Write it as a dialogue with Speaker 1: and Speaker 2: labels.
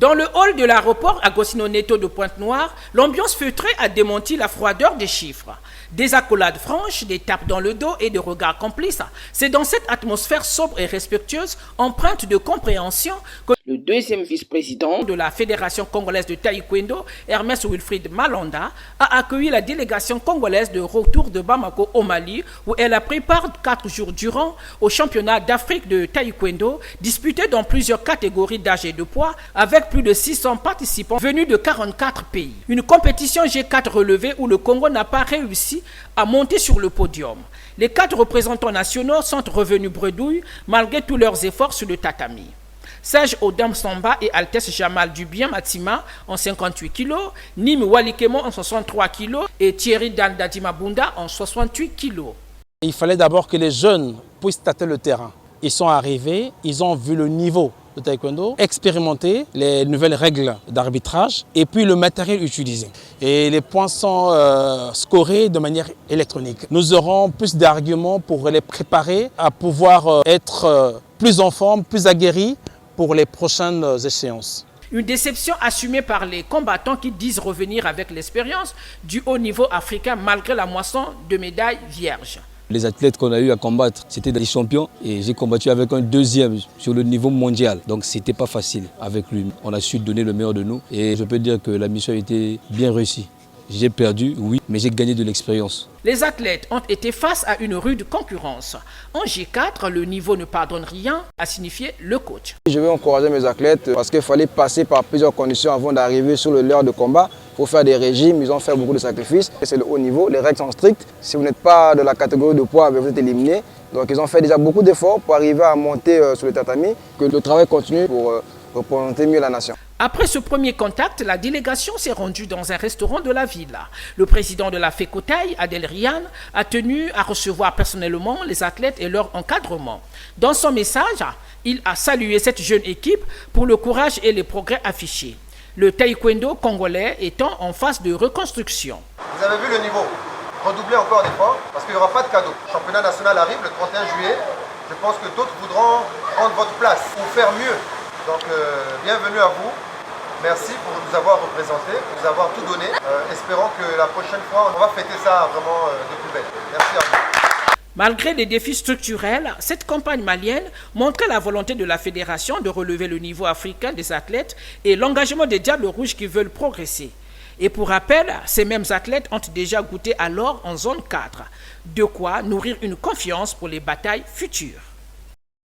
Speaker 1: Dans le hall de l'aéroport Agostino Neto de Pointe-Noire, l'ambiance feutrée a démenti la froideur des chiffres. Des accolades franches, des tapes dans le dos et des regards complices. C'est dans cette atmosphère sobre et respectueuse, empreinte de compréhension, que le deuxième vice-président de la Fédération congolaise de taekwondo, Hermès Wilfried Malonda, a accueilli la délégation congolaise de retour de Bamako au Mali, où elle a pris part 4 jours durant au championnat d'Afrique de taekwondo, disputé dans plusieurs catégories d'âge et de poids, avec plus de 600 participants venus de 44 pays. Une compétition G4 relevée où le Congo n'a pas réussi à monter sur le podium. Les 4 représentants nationaux sont revenus bredouilles malgré tous leurs efforts sur le tatami. Serge Odam Samba et Altesse Jamal Dubien Matima en 58 kg, Nim Walikemo en 63 kg et Thierry Dandadimabunda en 68 kg.
Speaker 2: Il fallait d'abord que les jeunes puissent tâter le terrain. Ils sont arrivés, ils ont vu le niveau de taekwondo, expérimenter les nouvelles règles d'arbitrage et puis le matériel utilisé. Et les points sont scorés de manière électronique. Nous aurons plus d'arguments pour les préparer à pouvoir être plus en forme, plus aguerris pour les prochaines échéances.
Speaker 1: Une déception assumée par les combattants qui disent revenir avec l'expérience du haut niveau africain malgré la moisson de médailles vierges.
Speaker 3: Les athlètes qu'on a eu à combattre, c'était des champions et j'ai combattu avec un deuxième sur le niveau mondial. Donc c'était pas facile avec lui. On a su donner le meilleur de nous et je peux dire que la mission a été bien réussie. J'ai perdu, oui, mais j'ai gagné de l'expérience.
Speaker 1: Les athlètes ont été face à une rude concurrence. En G4, le niveau ne pardonne rien, a signifié le coach.
Speaker 4: Je veux encourager mes athlètes parce qu'il fallait passer par plusieurs conditions avant d'arriver sur le lieu de combat. Il faut faire des régimes, ils ont fait beaucoup de sacrifices. C'est le haut niveau, les règles sont strictes. Si vous n'êtes pas de la catégorie de poids, vous êtes éliminé. Donc ils ont fait déjà beaucoup d'efforts pour arriver à monter sur le tatami. Que le travail continue pour représenter mieux la nation.
Speaker 1: Après ce premier contact, la délégation s'est rendue dans un restaurant de la ville. Le président de la FECOTAI, Adel Rian, a tenu à recevoir personnellement les athlètes et leur encadrement. Dans son message, il a salué cette jeune équipe pour le courage et les progrès affichés. Le taekwondo congolais étant en phase de reconstruction.
Speaker 5: Vous avez vu le niveau. Redoublez encore d'efforts parce qu'il n'y aura pas de cadeau. Le championnat national arrive le 31 juillet. Je pense que d'autres voudront prendre votre place ou faire mieux. Donc bienvenue à vous. Merci pour nous avoir représentés, pour nous avoir tout donné. Espérons que la prochaine fois, on va fêter ça vraiment de plus belle. Merci à vous.
Speaker 1: Malgré des défis structurels, cette campagne malienne montrait la volonté de la fédération de relever le niveau africain des athlètes et l'engagement des Diables Rouges qui veulent progresser. Et pour rappel, ces mêmes athlètes ont déjà goûté à l'or en zone 4. De quoi nourrir une confiance pour les batailles futures.